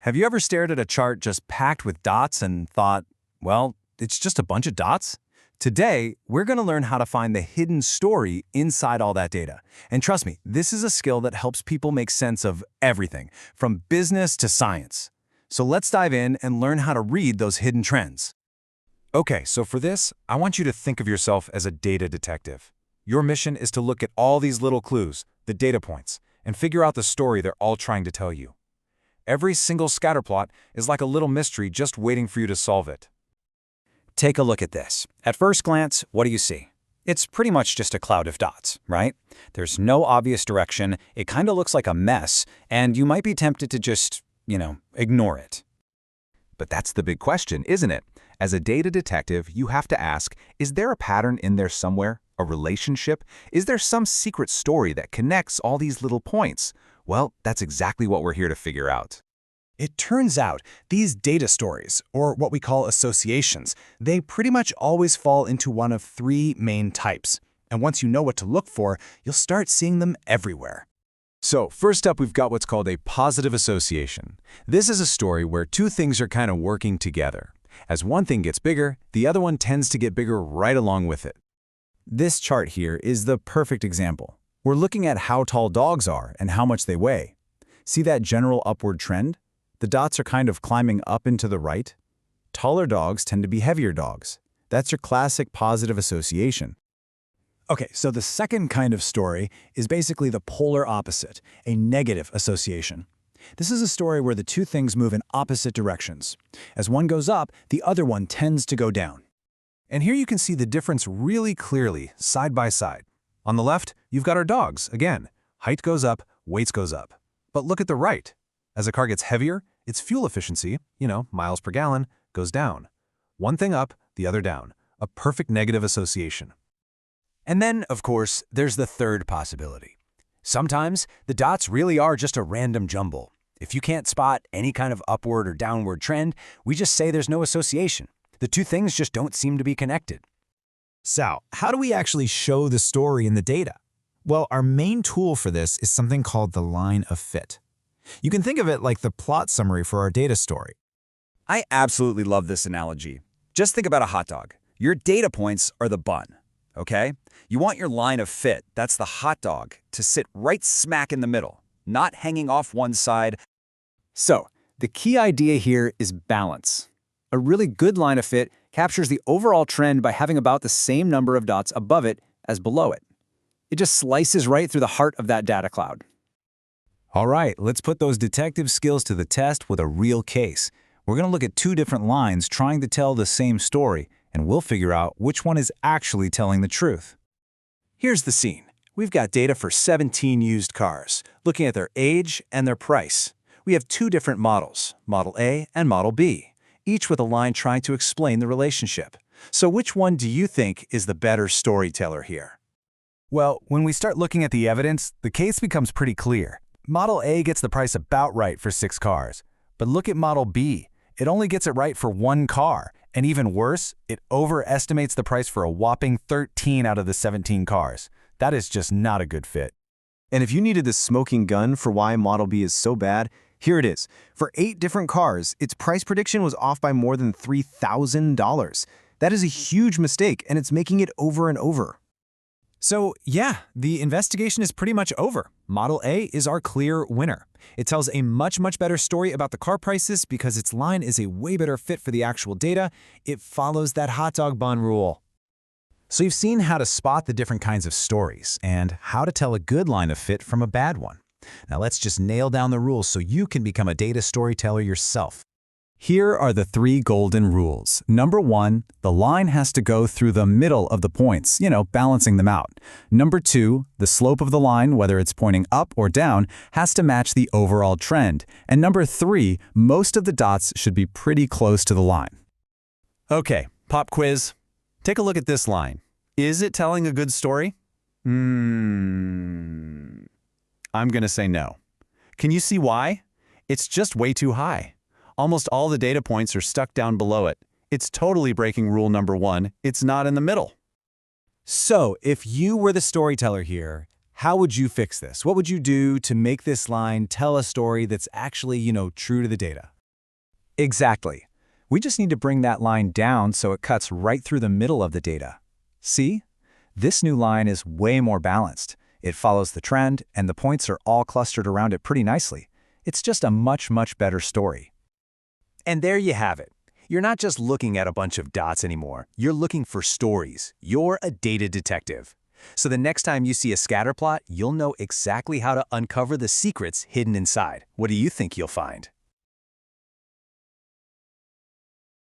Have you ever stared at a chart just packed with dots and thought, well, it's just a bunch of dots? Today, we're going to learn how to find the hidden story inside all that data. And trust me, this is a skill that helps people make sense of everything, from business to science. So let's dive in and learn how to read those hidden trends. Okay, so for this, I want you to think of yourself as a data detective. Your mission is to look at all these little clues, the data points, and figure out the story they're all trying to tell you. Every single scatterplot is like a little mystery just waiting for you to solve it. Take a look at this. At first glance, what do you see? It's pretty much just a cloud of dots, right? There's no obvious direction, it kind of looks like a mess, and you might be tempted to just, ignore it. But that's the big question, isn't it? As a data detective, you have to ask, is there a pattern in there somewhere? A relationship? Is there some secret story that connects all these little points? Well, that's exactly what we're here to figure out. It turns out these data stories, or what we call associations, they pretty much always fall into one of three main types. And once you know what to look for, you'll start seeing them everywhere. So first up, we've got what's called a positive association. This is a story where two things are kind of working together. As one thing gets bigger, the other one tends to get bigger right along with it. This chart here is the perfect example. We're looking at how tall dogs are and how much they weigh. See that general upward trend? The dots are kind of climbing up and to the right. Taller dogs tend to be heavier dogs. That's your classic positive association. Okay, so the second kind of story is basically the polar opposite, a negative association. This is a story where the two things move in opposite directions. As one goes up, the other one tends to go down. And here you can see the difference really clearly, side by side. On the left, you've got our dogs. Again, height goes up, weight goes up. But look at the right. As a car gets heavier, its fuel efficiency, miles per gallon, goes down. One thing up, the other down. A perfect negative association. And then, of course, there's the third possibility. Sometimes the dots really are just a random jumble. If you can't spot any kind of upward or downward trend, we just say there's no association. The two things just don't seem to be connected. So, how do we actually show the story in the data? Well, our main tool for this is something called the line of fit. You can think of it like the plot summary for our data story. I absolutely love this analogy. Just think about a hot dog. Your data points are the bun, okay? You want your line of fit, that's the hot dog, to sit right smack in the middle, not hanging off one side. So, the key idea here is balance. A really good line of fit captures the overall trend by having about the same number of dots above it as below it. It just slices right through the heart of that data cloud. All right, let's put those detective skills to the test with a real case. We're going to look at two different lines trying to tell the same story, and we'll figure out which one is actually telling the truth. Here's the scene. We've got data for 17 used cars, looking at their age and their price. We have two different models, Model A and Model B, each with a line trying to explain the relationship. So which one do you think is the better storyteller here? Well, when we start looking at the evidence, the case becomes pretty clear. Model A gets the price about right for 6 cars. But look at Model B. It only gets it right for 1 car. And even worse, it overestimates the price for a whopping 13 out of the 17 cars. That is just not a good fit. And if you needed the smoking gun for why Model B is so bad, here it is. For 8 different cars, its price prediction was off by more than $3,000. That is a huge mistake, and it's making it over and over. So, yeah, the investigation is pretty much over. Model A is our clear winner. It tells a much better story about the car prices because its line is a way better fit for the actual data. It follows that hot dog bun rule. So you've seen how to spot the different kinds of stories and how to tell a good line of fit from a bad one. Now let's just nail down the rules so you can become a data storyteller yourself. Here are the 3 golden rules. Number 1, the line has to go through the middle of the points, balancing them out. Number 2, the slope of the line, whether it's pointing up or down, has to match the overall trend. And number 3, most of the dots should be pretty close to the line. Okay, pop quiz. Take a look at this line. Is it telling a good story? I'm going to say no. Can you see why? It's just way too high. Almost all the data points are stuck down below it. It's totally breaking rule number 1. It's not in the middle. So, if you were the storyteller here, how would you fix this? What would you do to make this line tell a story that's actually, true to the data? Exactly. We just need to bring that line down so it cuts right through the middle of the data. See? This new line is way more balanced. It follows the trend, and the points are all clustered around it pretty nicely. It's just a much, much better story. And there you have it. You're not just looking at a bunch of dots anymore. You're looking for stories. You're a data detective. So the next time you see a scatter plot, you'll know exactly how to uncover the secrets hidden inside. What do you think you'll find?